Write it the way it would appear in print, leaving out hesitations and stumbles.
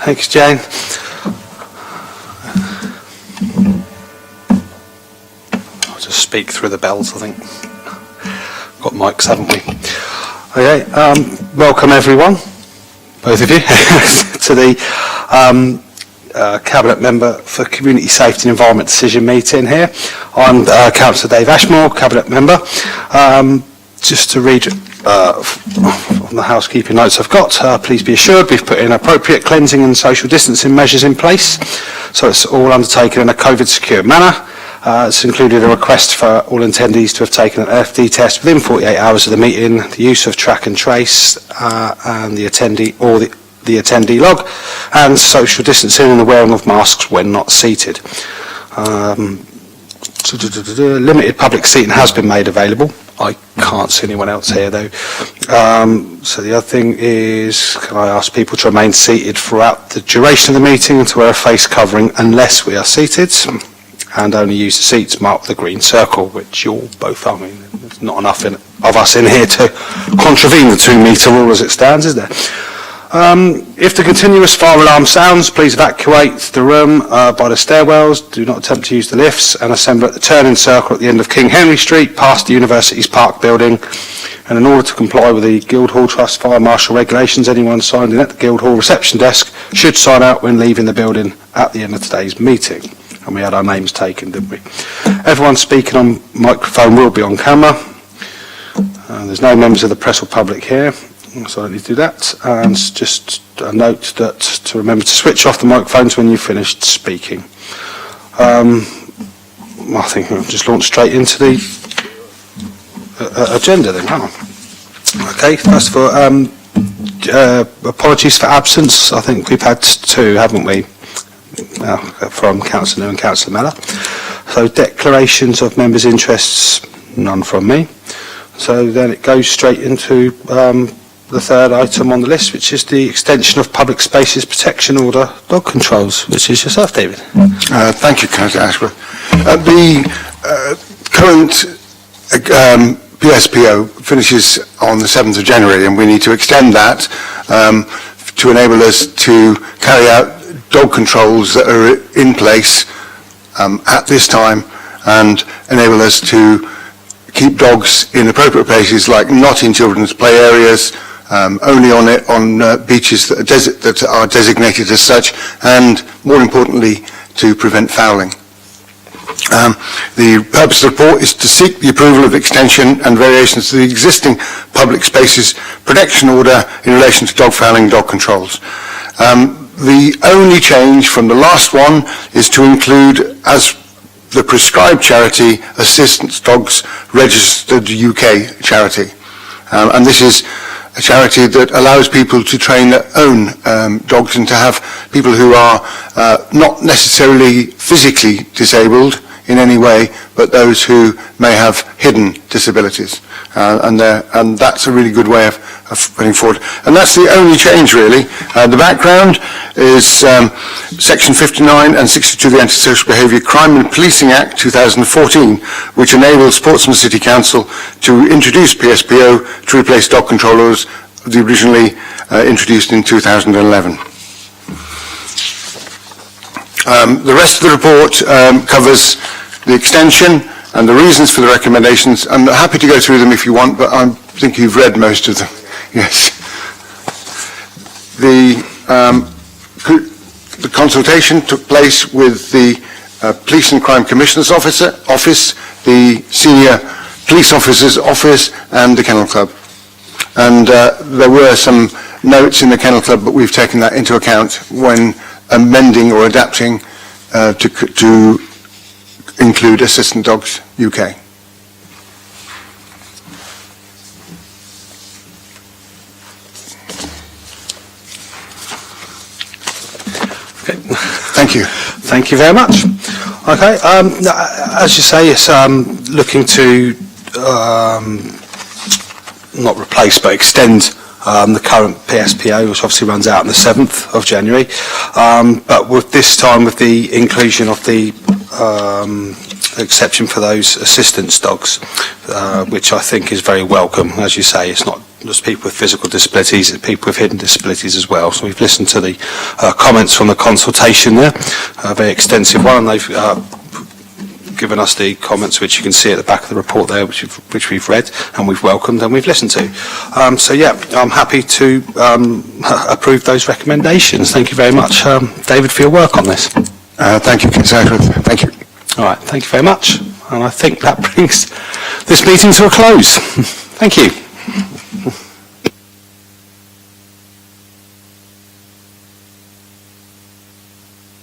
Thanks, Jane. I'll just speak through the bells, I think. Got mics, haven't we? Okay, welcome everyone, both of you, to the Cabinet Member for Community Safety and Environment Decision meeting here. I'm Councillor Dave Ashmore, Cabinet Member. Just to read on the housekeeping notes I've got, please be assured we've put in appropriate cleansing and social distancing measures in place, so it's all undertaken in a COVID secure manner. It's included a request for all attendees to have taken an LFD test within 48 hours of the meeting, the use of track and trace and the attendee or the attendee log, and social distancing and the wearing of masks when not seated. Limited public seating has been made available. I can't see anyone else here though. So the other thing is, can I ask people to remain seated throughout the duration of the meeting and to wear a face covering unless we are seated, and only use the seats marked with a green circle, which you'll both are. I mean, there's not enough of us in here to contravene the 2 metre rule as it stands, is there? If the continuous fire alarm sounds, please evacuate the room by the stairwells. Do not attempt to use the lifts, and assemble at the turning circle at the end of King Henry Street, past the University's Park building. And in order to comply with the Guildhall Trust Fire Marshal regulations, anyone signed in at the Guildhall reception desk should sign out when leaving the building at the end of today's meeting. And we had our names taken, didn't we? Everyone speaking on microphone will be on camera. There's no members of the press or public here, so I don't need to do that. And just a note that to remember to switch off the microphones when you've finished speaking. I think we'll just launch straight into the agenda then. Okay, first of all, apologies for absence. I think we've had 2, haven't we? From Councillor New and Councillor Mellor. So declarations of members' interests, none from me. So then it goes straight into the third item on the list, which is the extension of public spaces protection order dog controls, which is yourself, David. Thank you, Councillor Ashworth. The current PSPO finishes on the 7th of January, and we need to extend that to enable us to carry out dog controls that are in place at this time, and enable us to keep dogs in appropriate places, like not in children's play areas, only on beaches that are designated as such, and more importantly, to prevent fouling. The purpose of the report is to seek the approval of extension and variations to the existing public spaces protection order in relation to dog fouling and dog controls. The only change from the last one is to include as the prescribed charity Assistance Dogs Registered UK charity. And this is a charity that allows people to train their own dogs, and to have people who are not necessarily physically disabled in any way, but those who may have hidden disabilities. And that's a really good way of putting forward. And that's the only change, really. The background is Section 59 and 62 of the Antisocial Behaviour Crime and Policing Act 2014, which enables Portsmouth City Council to introduce PSPO to replace dog controllers originally introduced in 2011. The rest of the report covers the extension and the reasons for the recommendations. I'm happy to go through them if you want, but I think you've read most of them. Yes. The consultation took place with the Police and Crime Commissioner's Office, the Senior Police Officer's Office, and the Kennel Club. And there were some notes in the Kennel Club, but we've taken that into account when amending or adapting to include Assistant Dogs UK. Okay. Thank you. Thank you very much. Okay, as you say, it's looking to not replace but extend the current PSPO, which obviously runs out on the 7th of January, but with this time with the inclusion of the exception for those assistance dogs, which I think is very welcome. As you say, it's not just people with physical disabilities, people with hidden disabilities as well. So we've listened to the comments from the consultation there, a very extensive one, and they've given us the comments which you can see at the back of the report there, which we've read and we've welcomed and we've listened to. So yeah, I'm happy to approve those recommendations. Thank you very much, David, for your work on this. Thank you, Councillor Ashworth. Thank you. All right, thank you very much. And I think that brings this meeting to a close. Thank you.